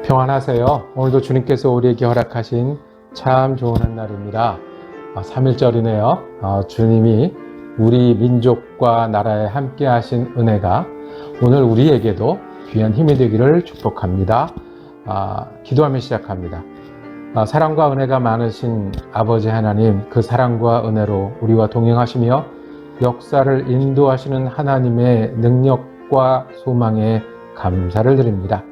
평안하세요. 오늘도 주님께서 우리에게 허락하신 참 좋은 한날입니다. 3.1절이네요. 주님이 우리 민족과 나라에 함께 하신 은혜가 오늘 우리에게도 귀한 힘이 되기를 축복합니다. 기도하며 시작합니다. 사랑과 은혜가 많으신 아버지 하나님, 그 사랑과 은혜로 우리와 동행하시며 역사를 인도하시는 하나님의 능력과 소망에 감사를 드립니다.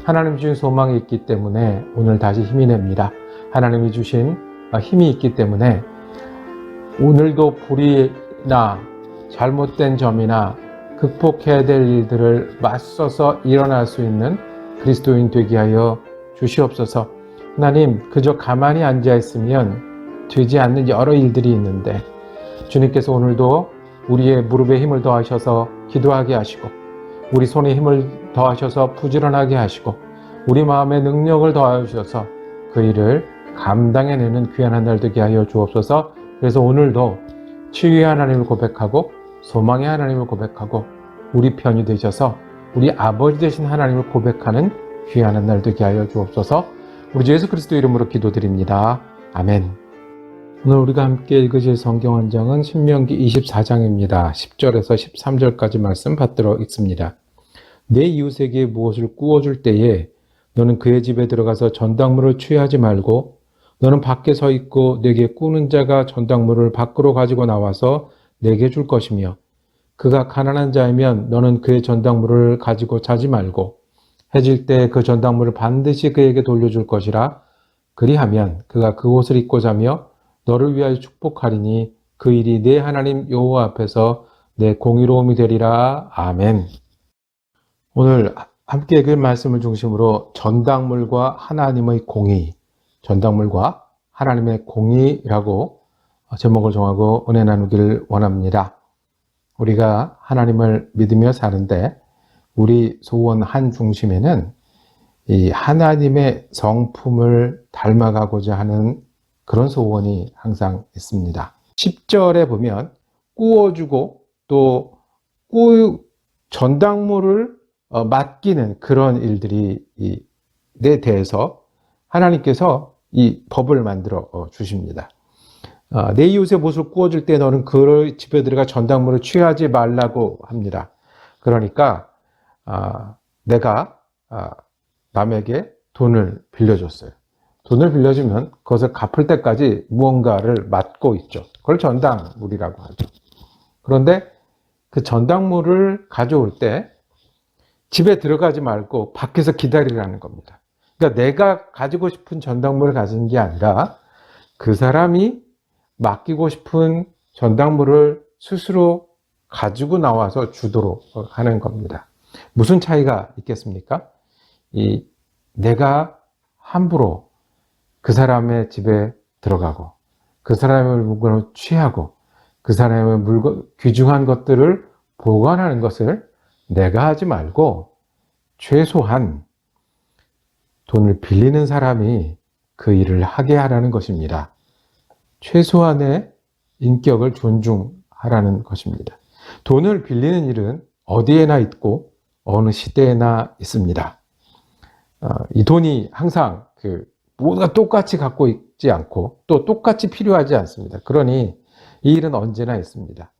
하나님 주신 소망이 있기 때문에 오늘 다시 힘이 냅니다. 하나님이 주신 힘이 있기 때문에 오늘도 불의나 잘못된 점이나 극복해야 될 일들을 맞서서 일어날 수 있는 그리스도인 되게 하여 주시옵소서. 하나님, 그저 가만히 앉아 있으면 되지 않는 여러 일들이 있는데 주님께서 오늘도 우리의 무릎에 힘을 더하셔서 기도하게 하시고 우리 손에 힘을 더하셔서 부지런하게 하시고 우리 마음에 능력을 더하셔서 그 일을 감당해내는 귀한 한 날 되게 하여 주옵소서. 그래서 오늘도 치유의 하나님을 고백하고 소망의 하나님을 고백하고 우리 편이 되셔서 우리 아버지 되신 하나님을 고백하는 귀한 한 날 되게 하여 주옵소서. 우리 주 예수 그리스도 이름으로 기도드립니다. 아멘. 오늘 우리가 함께 읽으실 성경 한장은 신명기 24장입니다. 10절에서 13절까지 말씀 받들어 읽습니다. 내 이웃에게 무엇을 구워줄 때에 너는 그의 집에 들어가서 전당물을 취하지 말고 너는 밖에 서 있고 내게 꾸는 자가 전당물을 밖으로 가지고 나와서 내게 줄 것이며 그가 가난한 자이면 너는 그의 전당물을 가지고 자지 말고 해질 때 그 전당물을 반드시 그에게 돌려줄 것이라. 그리하면 그가 그 옷을 입고 자며 너를 위하여 축복하리니 그 일이 내 하나님 여호와 앞에서 내 공의로움이 되리라. 아멘. 오늘 함께 읽을 말씀을 중심으로 전당물과 하나님의 공의, 전당물과 하나님의 공의라고 제목을 정하고 은혜 나누기를 원합니다. 우리가 하나님을 믿으며 사는데 우리 소원 한 중심에는 이 하나님의 성품을 닮아가고자 하는 그런 소원이 항상 있습니다. 10절에 보면 구워주고 또 전당물을 맡기는 그런 일들이 에 대해서 하나님께서 이 법을 만들어 주십니다. 내 이웃의 못을 구워줄 때 너는 그 집에 들어가 전당물을 취하지 말라고 합니다. 그러니까 내가 남에게 돈을 빌려줬어요. 돈을 빌려주면 그것을 갚을 때까지 무언가를 맡고 있죠. 그걸 전당물이라고 하죠. 그런데 그 전당물을 가져올 때 집에 들어가지 말고 밖에서 기다리라는 겁니다. 그러니까 내가 가지고 싶은 전당물을 가진 게 아니라 그 사람이 맡기고 싶은 전당물을 스스로 가지고 나와서 주도록 하는 겁니다. 무슨 차이가 있겠습니까? 내가 함부로 그 사람의 집에 들어가고 그 사람의 물건을 취하고 그 사람의 귀중한 것들을 보관하는 것을 내가 하지 말고 최소한 돈을 빌리는 사람이 그 일을 하게 하라는 것입니다. 최소한의 인격을 존중하라는 것입니다. 돈을 빌리는 일은 어디에나 있고 어느 시대에나 있습니다. 이 돈이 항상 모두가 똑같이 갖고 있지 않고 또 똑같이 필요하지 않습니다. 그러니 이 일은 언제나 있습니다.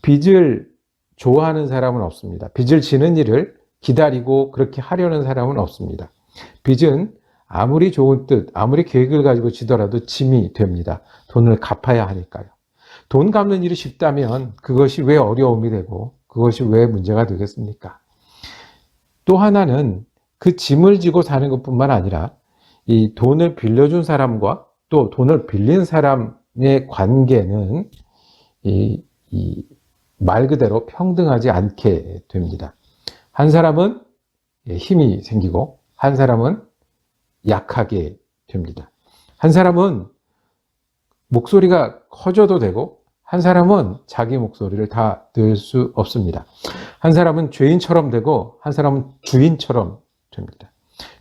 빚을 좋아하는 사람은 없습니다. 빚을 지는 일을 기다리고 그렇게 하려는 사람은 없습니다. 빚은 아무리 좋은 뜻, 아무리 계획을 가지고 지더라도 짐이 됩니다. 돈을 갚아야 하니까요. 돈 갚는 일이 쉽다면 그것이 왜 어려움이 되고 그것이 왜 문제가 되겠습니까? 또 하나는 그 짐을 지고 사는 것뿐만 아니라 이 돈을 빌려준 사람과 또 돈을 빌린 사람의 관계는 말 그대로 평등하지 않게 됩니다. 한 사람은 힘이 생기고 한 사람은 약하게 됩니다. 한 사람은 목소리가 커져도 되고 한 사람은 자기 목소리를 다 낼 수 없습니다. 한 사람은 죄인처럼 되고 한 사람은 주인처럼 됩니다.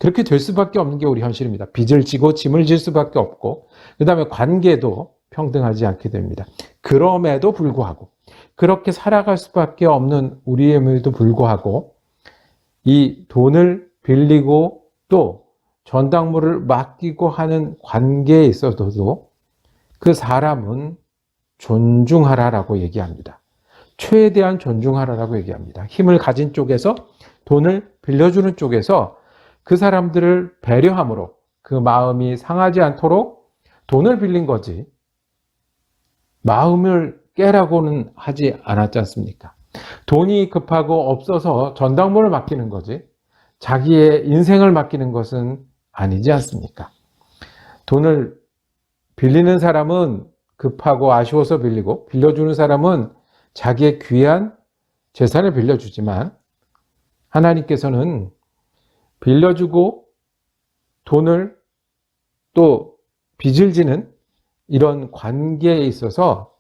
그렇게 될 수밖에 없는 게 우리 현실입니다. 빚을 지고 짐을 질 수밖에 없고 그 다음에 관계도 평등하지 않게 됩니다. 그럼에도 불구하고 그렇게 살아갈 수밖에 없는 우리임에도 불구하고 이 돈을 빌리고 또 전당물을 맡기고 하는 관계에 있어서도 그 사람은 존중하라라고 얘기합니다. 최대한 존중하라라고 얘기합니다. 힘을 가진 쪽에서, 돈을 빌려주는 쪽에서 그 사람들을 배려함으로 그 마음이 상하지 않도록 돈을 빌린 거지 마음을 깨라고는 하지 않았지 않습니까? 돈이 급하고 없어서 전당물을 맡기는 거지 자기의 인생을 맡기는 것은 아니지 않습니까? 돈을 빌리는 사람은 급하고 아쉬워서 빌리고, 빌려주는 사람은 자기의 귀한 재산을 빌려주지만, 하나님께서는 빌려주고 돈을 또 빚을 지는 이런 관계에 있어서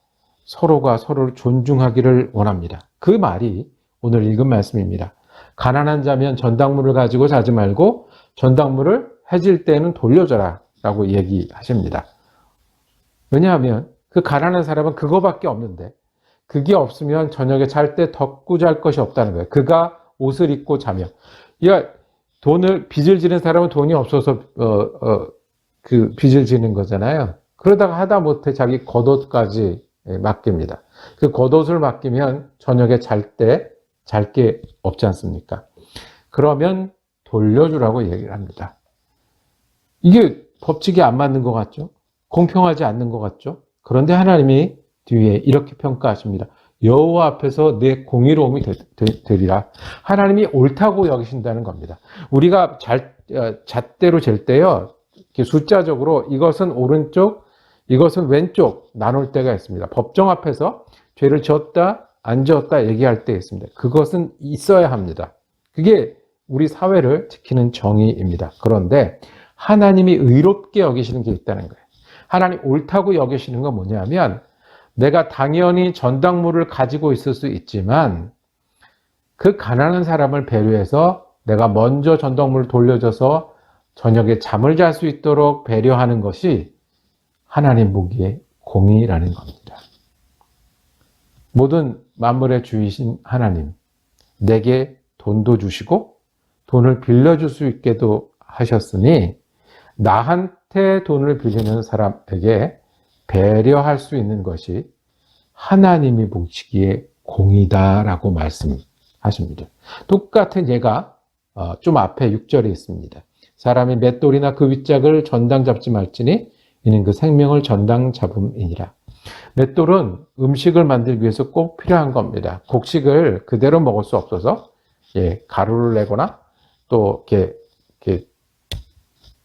서로가 서로를 존중하기를 원합니다. 그 말이 오늘 읽은 말씀입니다. 가난한 자면 전당물을 가지고 자지 말고 전당물을 해질 때는 돌려줘라 라고 얘기하십니다. 왜냐하면 그 가난한 사람은 그거밖에 없는데 그게 없으면 저녁에 잘 때 덮고 잘 것이 없다는 거예요. 그가 옷을 입고 자며. 돈을 빚을 지는 사람은 돈이 없어서 그 빚을 지는 거잖아요. 그러다가 하다못해 자기 겉옷까지 맡깁니다. 그 겉옷을 맡기면 저녁에 잘 때 잘 게 없지 않습니까? 그러면 돌려주라고 얘기를 합니다. 이게 법칙이 안 맞는 것 같죠? 공평하지 않는 것 같죠? 그런데 하나님이 뒤에 이렇게 평가하십니다. 여호와 앞에서 내 공의로움이 되리라. 하나님이 옳다고 여기신다는 겁니다. 우리가 잣대로 잴 때요, 이렇게 숫자적으로 이것은 오른쪽, 이것은 왼쪽 나눌 때가 있습니다. 법정 앞에서 죄를 지었다, 안 지었다 얘기할 때 있습니다. 그것은 있어야 합니다. 그게 우리 사회를 지키는 정의입니다. 그런데 하나님이 의롭게 여기시는 게 있다는 거예요. 하나님 옳다고 여기시는 건 뭐냐면, 내가 당연히 전당물을 가지고 있을 수 있지만 그 가난한 사람을 배려해서 내가 먼저 전당물을 돌려줘서 저녁에 잠을 잘 수 있도록 배려하는 것이 하나님 보기에 공의라는 겁니다. 모든 만물의 주이신 하나님, 내게 돈도 주시고 돈을 빌려줄 수 있게도 하셨으니 나한테 돈을 빌리는 사람에게 배려할 수 있는 것이 하나님이 보시기에 공이다라고 말씀하십니다. 똑같은 예가 좀 앞에 6절에 있습니다. 사람이 맷돌이나 그 윗짝을 전당 잡지 말지니 이는 그 생명을 전당 잡음이니라. 맷돌은 음식을 만들기 위해서 꼭 필요한 겁니다. 곡식을 그대로 먹을 수 없어서 가루를 내거나 또 이렇게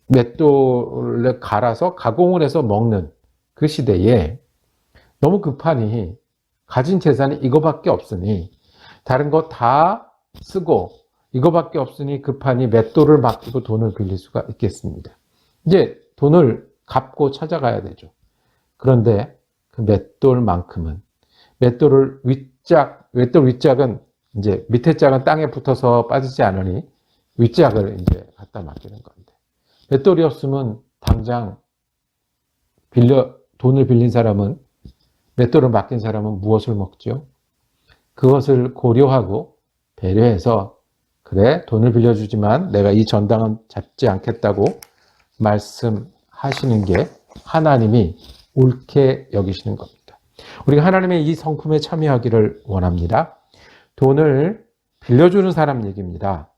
맷돌을 갈아서 가공을 해서 먹는 그 시대에 너무 급하니 가진 재산이 이거밖에 없으니 다른 거 다 쓰고 이거밖에 없으니 급하니 맷돌을 맡기고 돈을 빌릴 수가 있겠습니다. 이제 돈을 갚고 찾아가야 되죠. 그런데 그 맷돌만큼은 맷돌 윗짝은 이제 밑에 짝은 땅에 붙어서 빠지지 않으니 윗짝을 이제 갖다 맡기는 건데, 맷돌이 없으면 당장 돈을 빌린 사람은, 맷돌을 맡긴 사람은 무엇을 먹죠? 그것을 고려하고 배려해서, 그래, 돈을 빌려주지만 내가 이 전당은 잡지 않겠다고 말씀하시는 게 하나님이 옳게 여기시는 겁니다. 우리가 하나님의 이 성품에 참여하기를 원합니다. 돈을 빌려주는 사람 얘기입니다.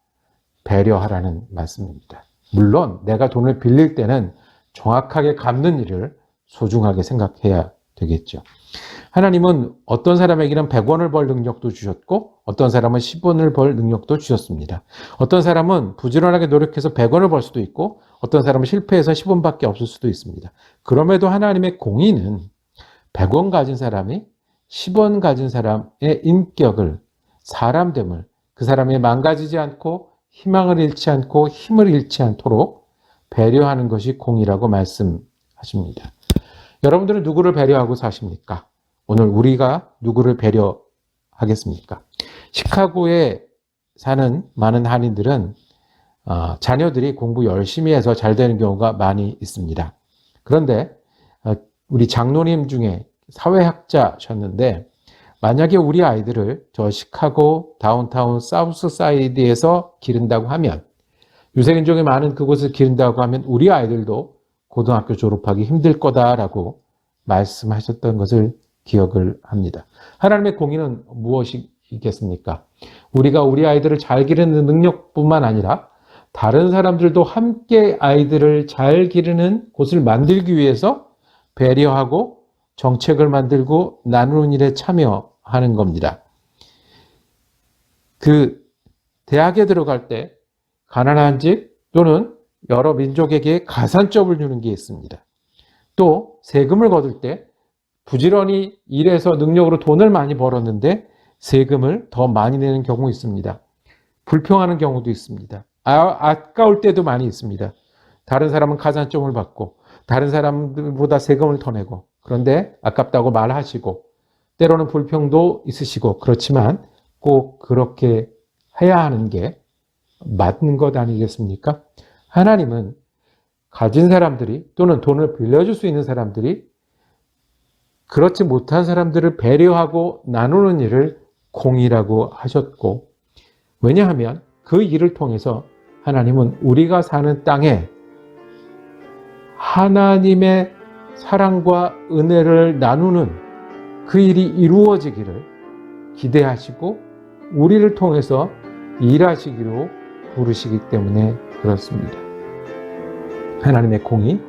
배려하라는 말씀입니다. 물론 내가 돈을 빌릴 때는 정확하게 갚는 일을 소중하게 생각해야 되겠죠. 하나님은 어떤 사람에게는 100원을 벌 능력도 주셨고 어떤 사람은 10원을 벌 능력도 주셨습니다. 어떤 사람은 부지런하게 노력해서 100원을 벌 수도 있고 어떤 사람은 실패해서 10원밖에 없을 수도 있습니다. 그럼에도 하나님의 공의는 100원 가진 사람이 10원 가진 사람의 인격을, 사람됨을, 그 사람이 망가지지 않고 희망을 잃지 않고 힘을 잃지 않도록 배려하는 것이 공의라고 말씀하십니다. 여러분들은 누구를 배려하고 사십니까? 오늘 우리가 누구를 배려하겠습니까? 시카고에 사는 많은 한인들은 자녀들이 공부 열심히 해서 잘 되는 경우가 많이 있습니다. 그런데 우리 장로님 중에 사회학자셨는데, 만약에 우리 아이들을 저 시카고 다운타운 사우스 사이드에서 기른다고 하면 유색인종이 많은 그곳을 기른다고 하면 우리 아이들도 고등학교 졸업하기 힘들 거다라고 말씀하셨던 것을 기억을 합니다. 하나님의 공의는 무엇이겠습니까? 우리가 우리 아이들을 잘 기르는 능력뿐만 아니라 다른 사람들도 함께 아이들을 잘 기르는 곳을 만들기 위해서 배려하고 정책을 만들고 나누는 일에 참여하는 겁니다. 그 대학에 들어갈 때 가난한 집 또는 여러 민족에게 가산점을 주는 게 있습니다. 또 세금을 거둘 때 부지런히 일해서 능력으로 돈을 많이 벌었는데 세금을 더 많이 내는 경우 있습니다. 불평하는 경우도 있습니다. 아까울 때도 많이 있습니다. 다른 사람은 가산점을 받고 다른 사람들보다 세금을 더 내고 그런데 아깝다고 말하시고 때로는 불평도 있으시고 그렇지만 꼭 그렇게 해야 하는 게 맞는 것 아니겠습니까? 하나님은 가진 사람들이 또는 돈을 빌려줄 수 있는 사람들이 그렇지 못한 사람들을 배려하고 나누는 일을 공의라고 하셨고 왜냐하면 그 일을 통해서 하나님은 우리가 사는 땅에 하나님의 사랑과 은혜를 나누는 그 일이 이루어지기를 기대하시고 우리를 통해서 일하시기로 부르시기 때문에 그렇습니다. 하나님의 공의,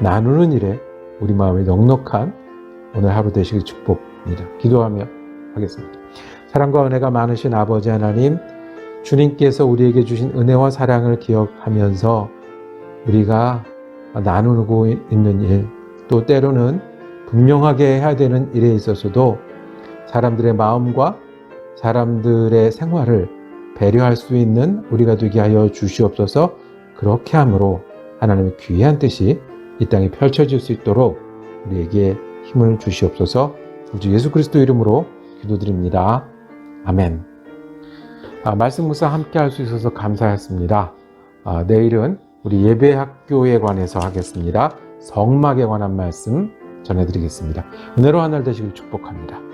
나누는 일에 우리 마음에 넉넉한 오늘 하루 되시길 축복합니다. 기도하며 하겠습니다. 사랑과 은혜가 많으신 아버지 하나님, 주님께서 우리에게 주신 은혜와 사랑을 기억하면서 우리가 나누고 있는 일, 또 때로는 분명하게 해야 되는 일에 있어서도 사람들의 마음과 사람들의 생활을 배려할 수 있는 우리가 되게 하여 주시옵소서. 그렇게 함으로 하나님의 귀한 뜻이 이 땅에 펼쳐질 수 있도록 우리에게 힘을 주시옵소서. 우리 예수 그리스도 이름으로 기도드립니다. 아멘. 말씀 묵상 함께 할 수 있어서 감사했습니다. 내일은 우리 예배학교에 관해서 하겠습니다. 성막에 관한 말씀 전해드리겠습니다. 은혜로 한 날 되시길 축복합니다.